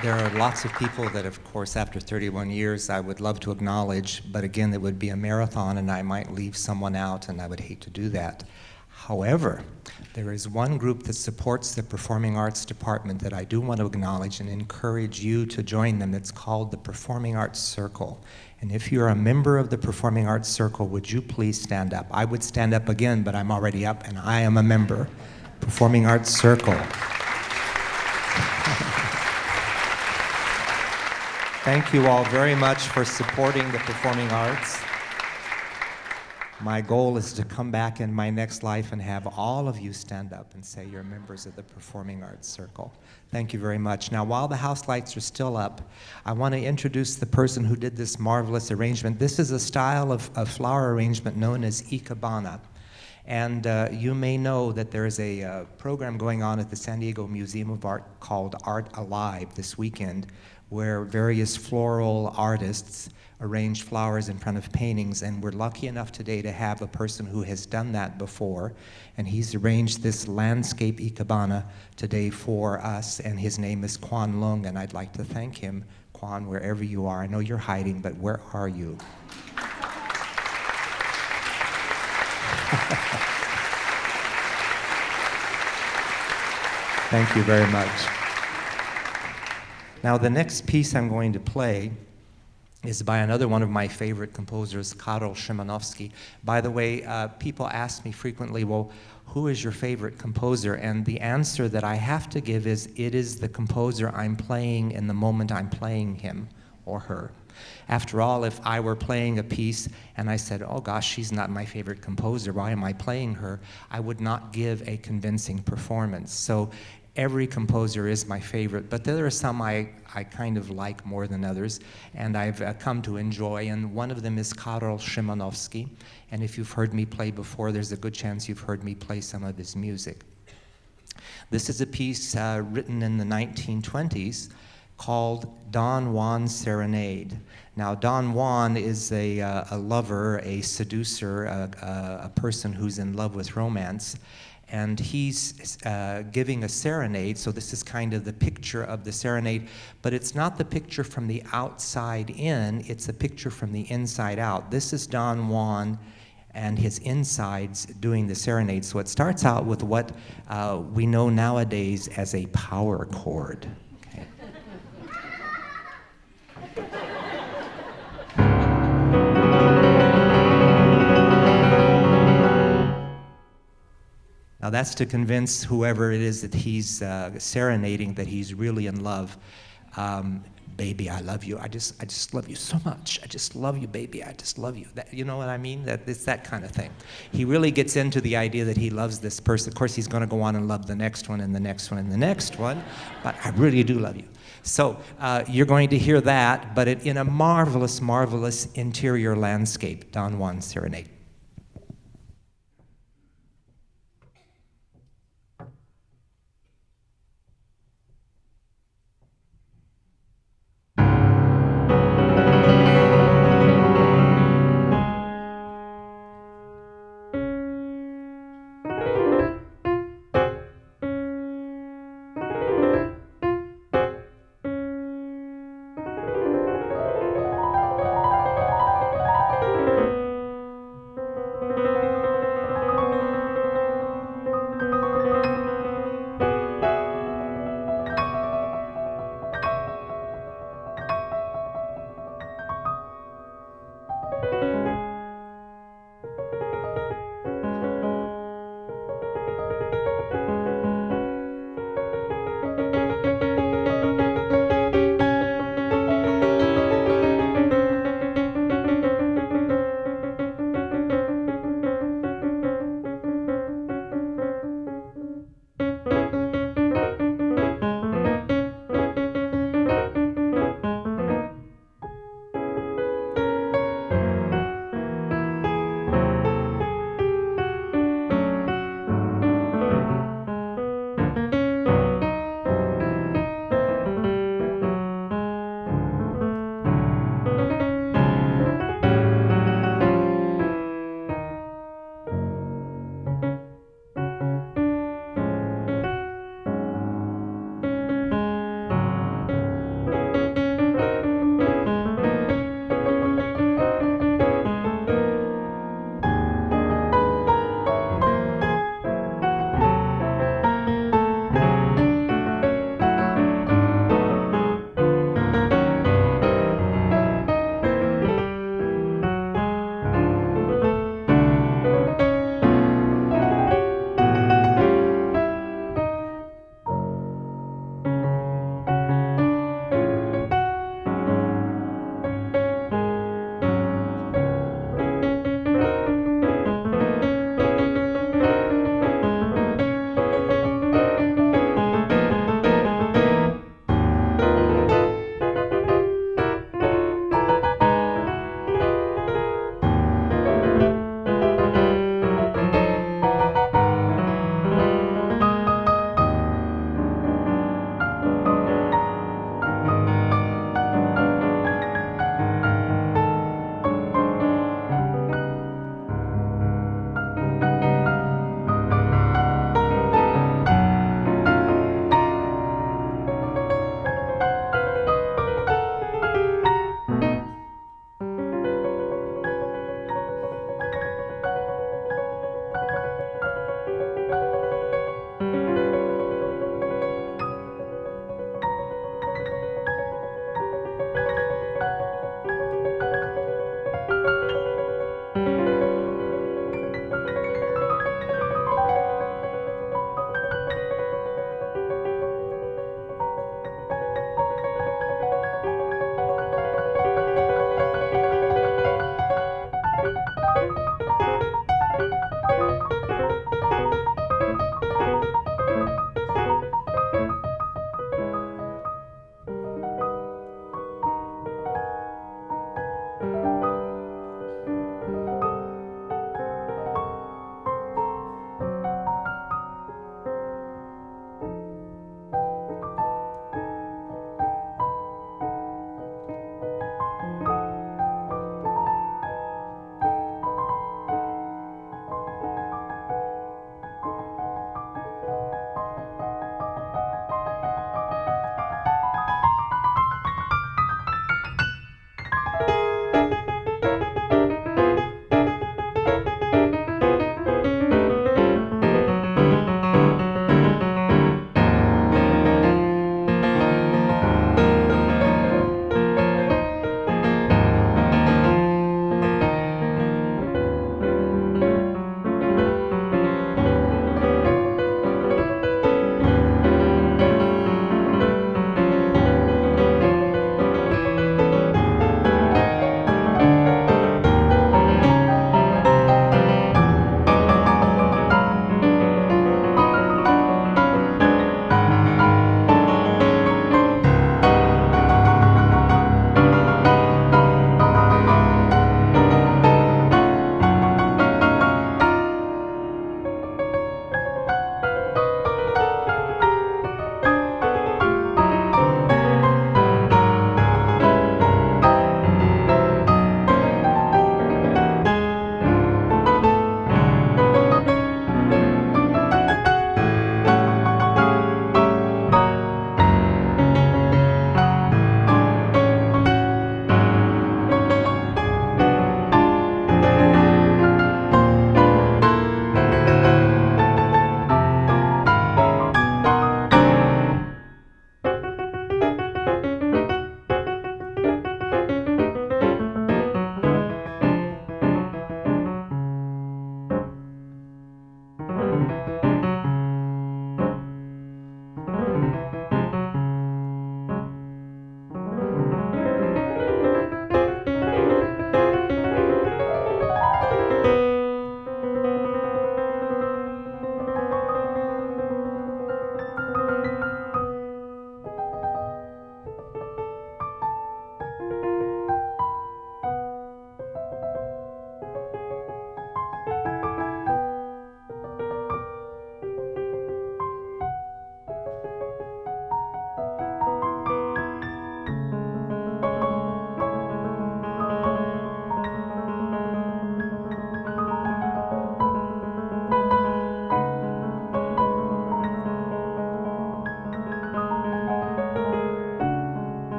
There are lots of people that, of course, after 31 years, I would love to acknowledge, but again, it would be a marathon and I might leave someone out, and I would hate to do that. However, there is one group that supports the Performing Arts Department that I do want to acknowledge and encourage you to join them. It's called the Performing Arts Circle. And if you're a member of the Performing Arts Circle, would you please stand up? I would stand up again, but I'm already up and I am a member. Performing Arts Circle. Thank you all very much for supporting the performing arts. My goal is to come back in my next life and have all of you stand up and say you're members of the Performing Arts Circle. Thank you very much. Now, while the house lights are still up, I want to introduce the person who did this marvelous arrangement. This is a style of flower arrangement known as ikebana. And you may know that there is a program going on at the San Diego Museum of Art called Art Alive this weekend, where various floral artists arrange flowers in front of paintings, and we're lucky enough today to have a person who has done that before, and he's arranged this landscape ikebana today for us, and his name is Quan Lung, and I'd like to thank him. Quan, wherever you are, I know you're hiding, but where are you? Thank you very much. Now, the next piece I'm going to play is by another one of my favorite composers, Karol Szymanowski. By the way, people ask me frequently, well, who is your favorite composer? And the answer that I have to give is, it is the composer I'm playing in the moment I'm playing him or her. After all, if I were playing a piece and I said, oh gosh, she's not my favorite composer, why am I playing her? I would not give a convincing performance. So every composer is my favorite, but there are some I kind of like more than others, and I've come to enjoy, and one of them is Karol Szymanowski, and if you've heard me play before, there's a good chance you've heard me play some of his music. This is a piece written in the 1920s called Don Juan Serenade. Now, Don Juan is a lover, a seducer, a person who's in love with romance, and he's giving a serenade, so this is kind of the picture of the serenade, but it's not the picture from the outside in, it's a picture from the inside out. This is Don Juan and his insides doing the serenade. So it starts out with what we know nowadays as a power chord. Okay. Now that's to convince whoever it is that he's serenading that he's really in love. Baby, I love you. I just love you so much. I just love you, baby. I just love you. That, you know what I mean? It's that kind of thing. He really gets into the idea that he loves this person. Of course, he's going to go on and love the next one and the next one and the next one, but I really do love you. So you're going to hear that, but in a marvelous, marvelous interior landscape, Don Juan Serenade.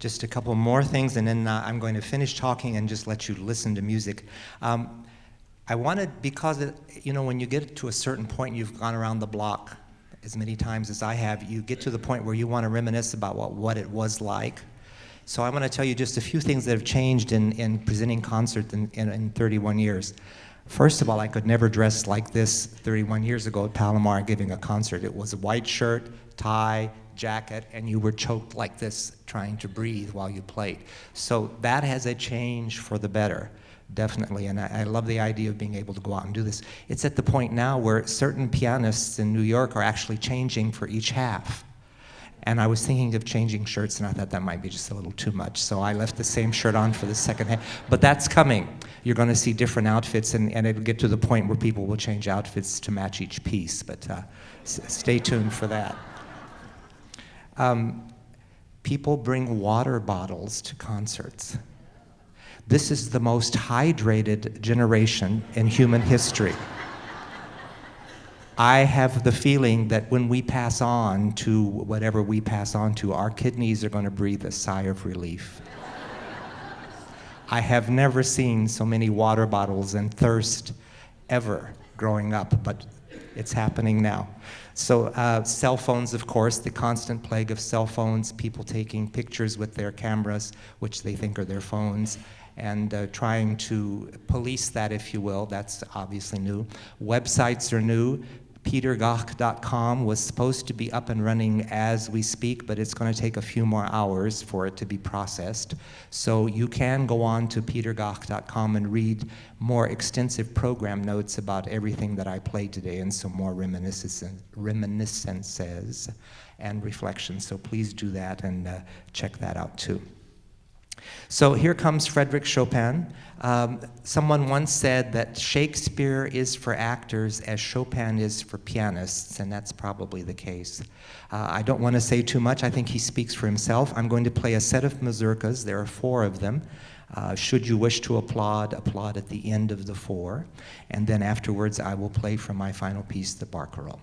Just a couple more things, and then I'm going to finish talking and just let you listen to music. I wanted, because when you get to a certain point, you've gone around the block as many times as I have, you get to the point where you want to reminisce about what it was like. So I'm going to tell you just a few things that have changed in presenting concerts in 31 years. First of all, I could never dress like this 31 years ago at Palomar giving a concert. It was a white shirt, tie, jacket, and you were choked like this trying to breathe while you played. So that has a change for the better, definitely, and I love the idea of being able to go out and do this. It's at the point now where certain pianists in New York are actually changing for each half. And I was thinking of changing shirts, and I thought that might be just a little too much, so I left the same shirt on for the second half. But that's coming. You're going to see different outfits, and it'll get to the point where people will change outfits to match each piece, but stay tuned for that. People bring water bottles to concerts. This is the most hydrated generation in human history. I have the feeling that when we pass on to whatever we pass on to, our kidneys are going to breathe a sigh of relief. I have never seen so many water bottles and thirst ever growing up, but it's happening now. So cell phones, of course, the constant plague of cell phones, people taking pictures with their cameras, which they think are their phones, and trying to police that, if you will. That's obviously new. Websites are new. PeterGach.com was supposed to be up and running as we speak, but it's going to take a few more hours for it to be processed. So you can go on to PeterGach.com and read more extensive program notes about everything that I played today and some more reminiscences and reflections. So please do that and check that out too. So here comes Frédéric Chopin. Someone once said that Shakespeare is for actors as Chopin is for pianists, and that's probably the case. I don't want to say too much. I think he speaks for himself. I'm going to play a set of mazurkas. There are 4 of them. Should you wish to applaud, applaud at the end of the 4. And then afterwards, I will play from my final piece, the Barcarolle.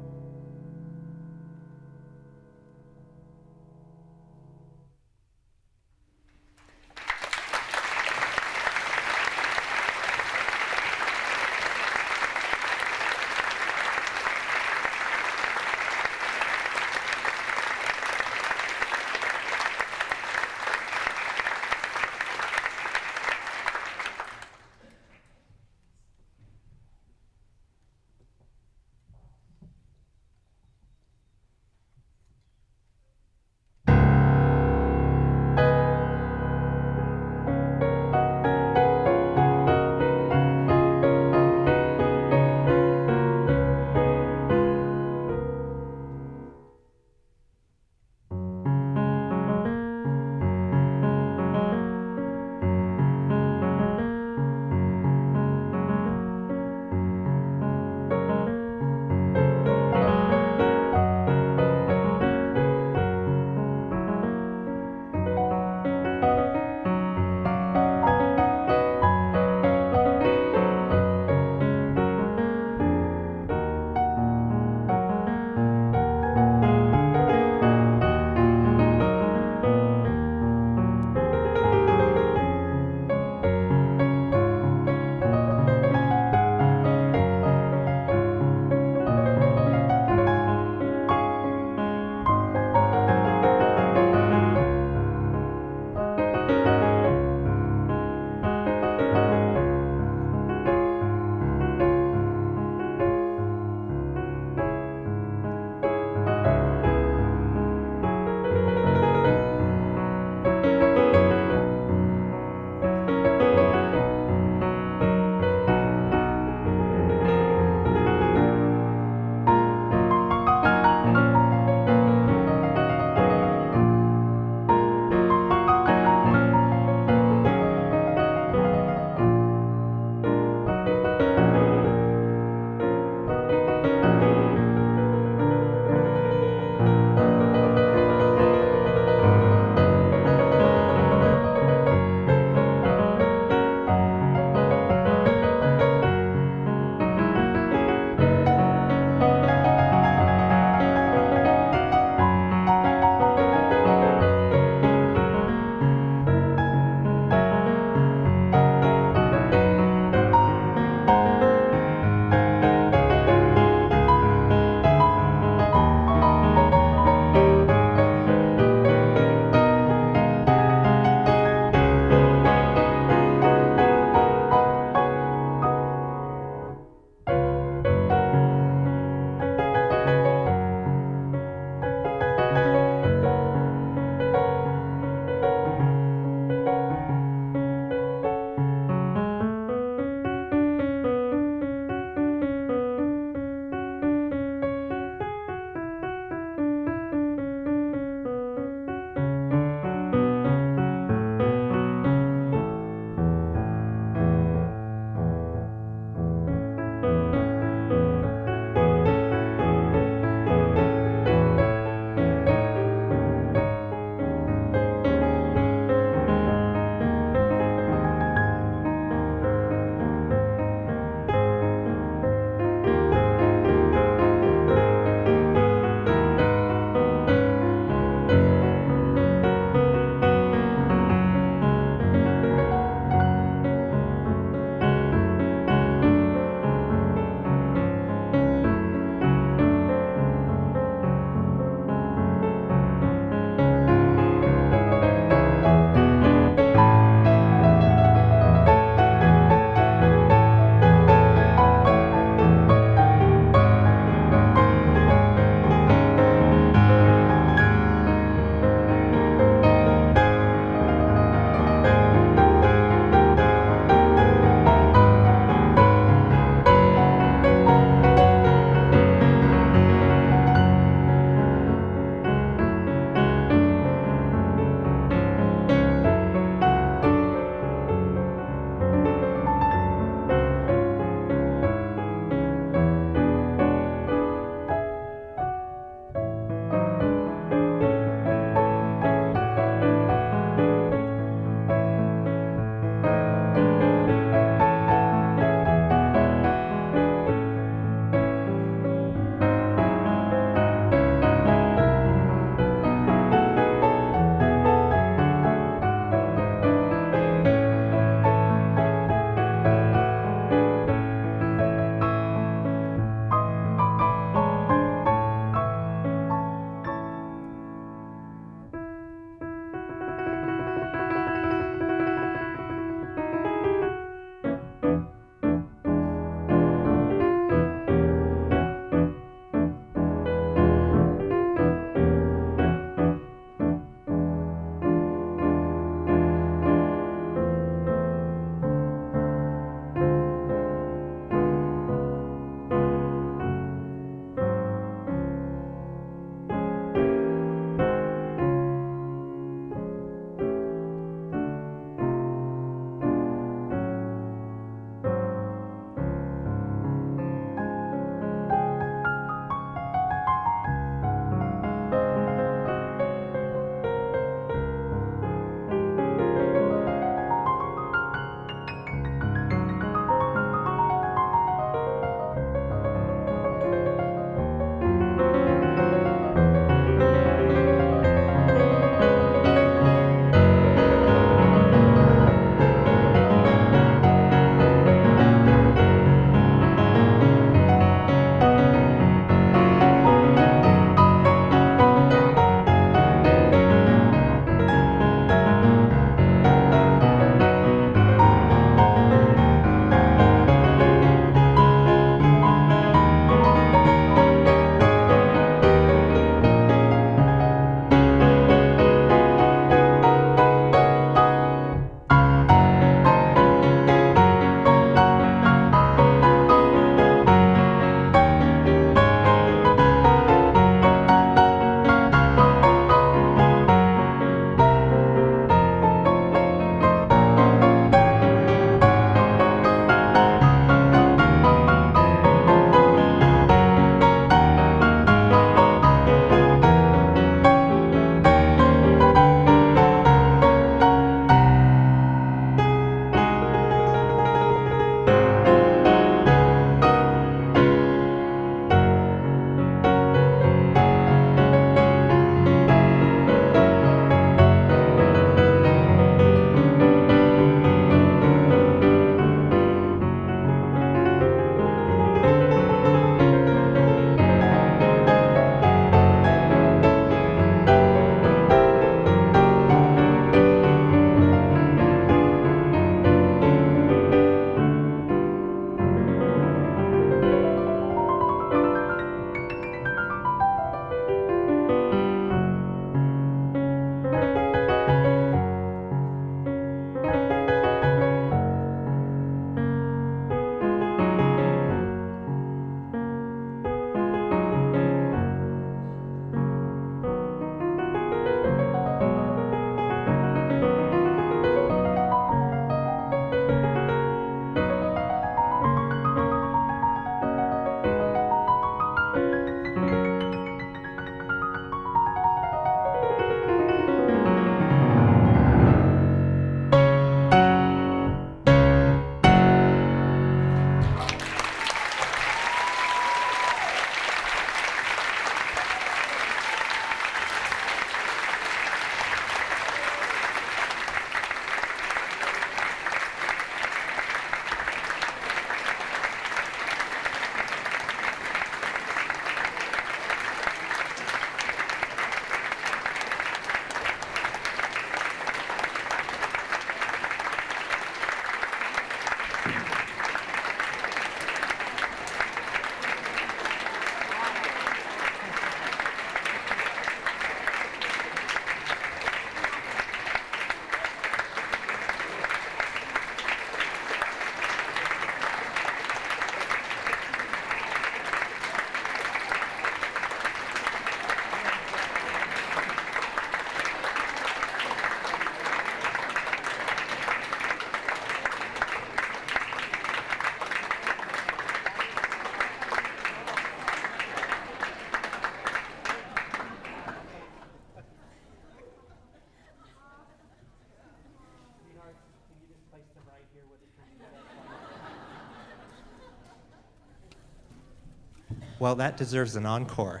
Well, that deserves an encore.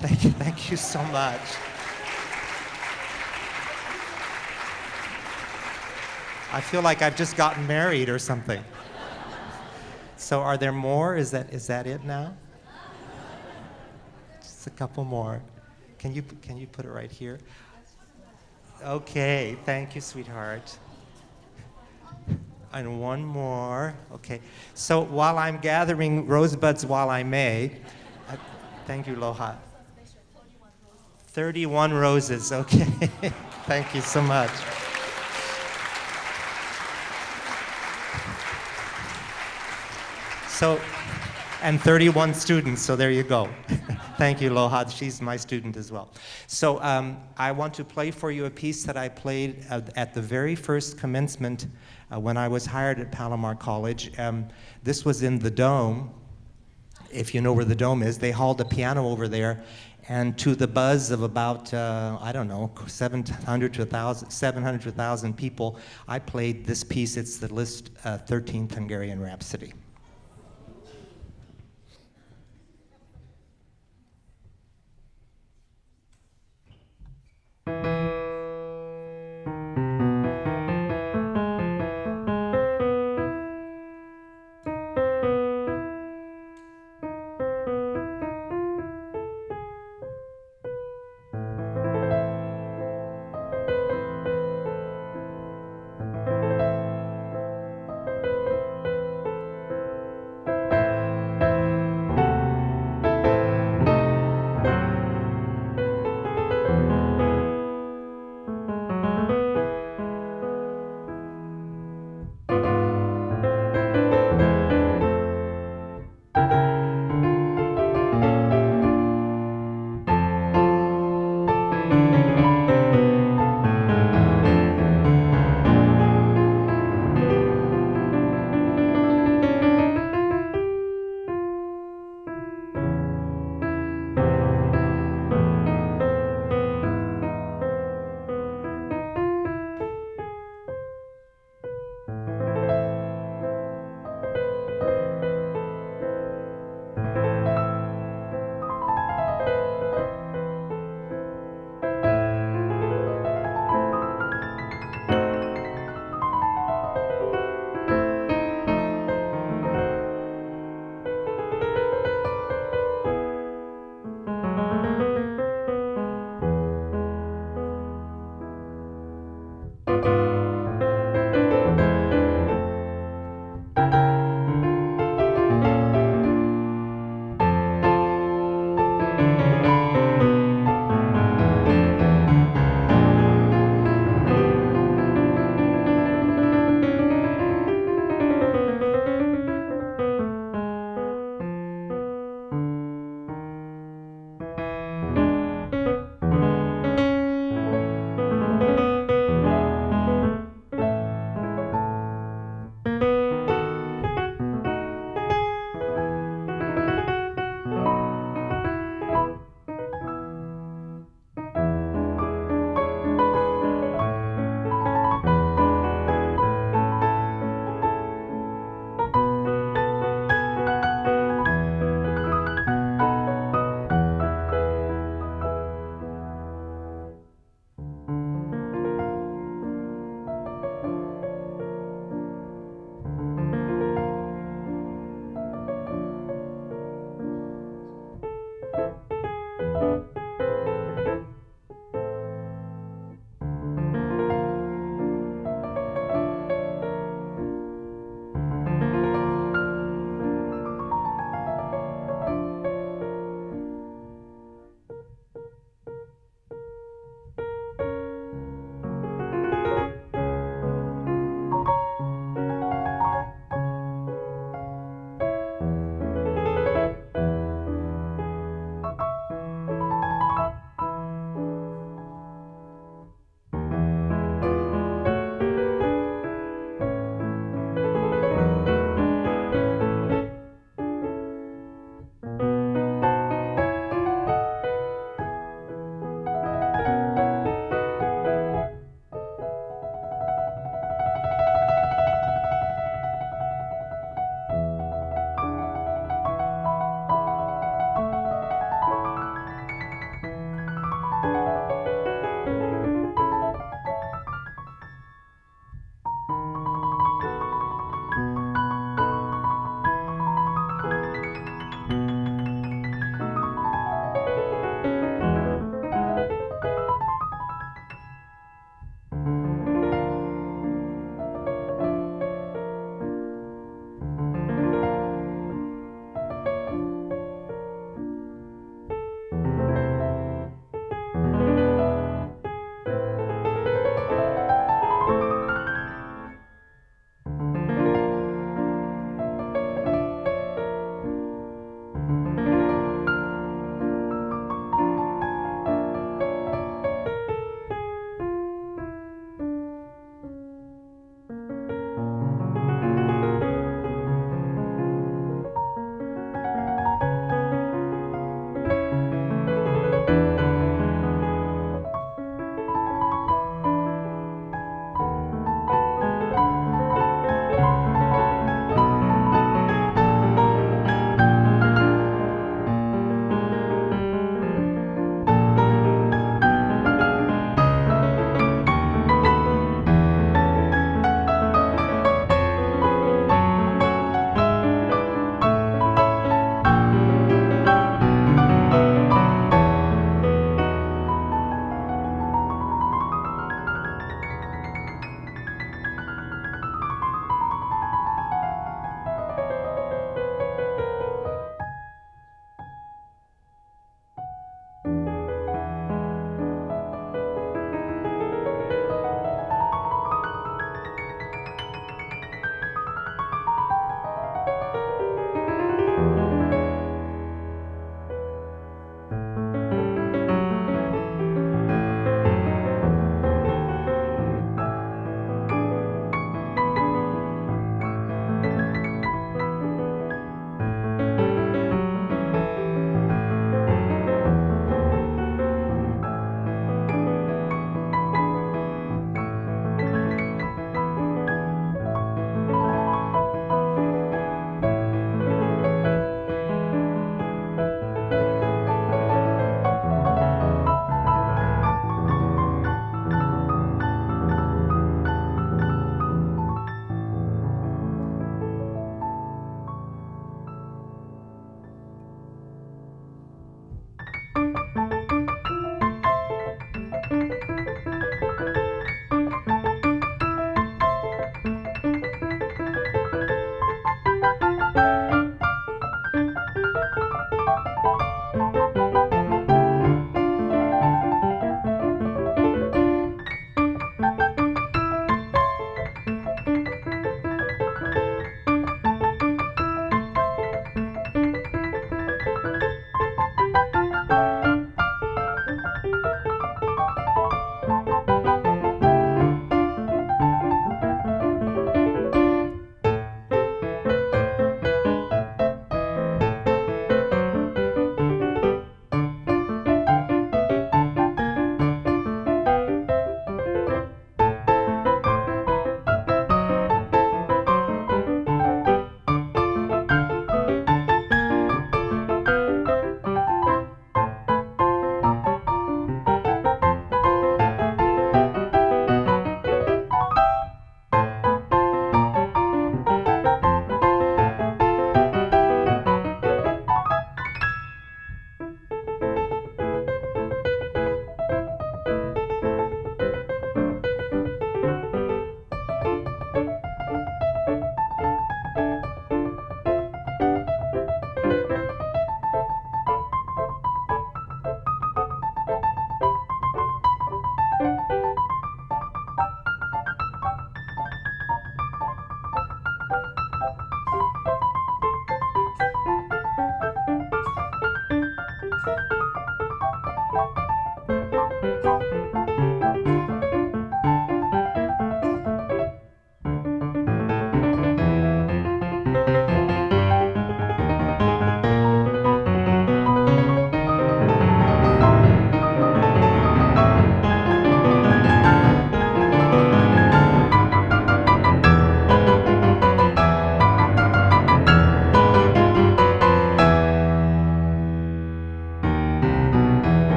Thank you so much. I feel like I've just gotten married or something. So are there more? Is that it now? Just a couple more. Can you put it right here? Okay, thank you, sweetheart. And one more. Okay. So while I'm gathering rosebuds while I may, thank you, Loha. 31 roses. Okay. Thank you so much. So, and 31 students, so there you go. Thank you, Loha. She's my student as well. So I want to play for you a piece that I played at the very first commencement when I was hired at Palomar College. This was in the Dome. If you know where the Dome is, they hauled a piano over there, and to the buzz of about, I don't know, 700 to 1,000 people, I played this piece. It's the Liszt 13th Hungarian Rhapsody.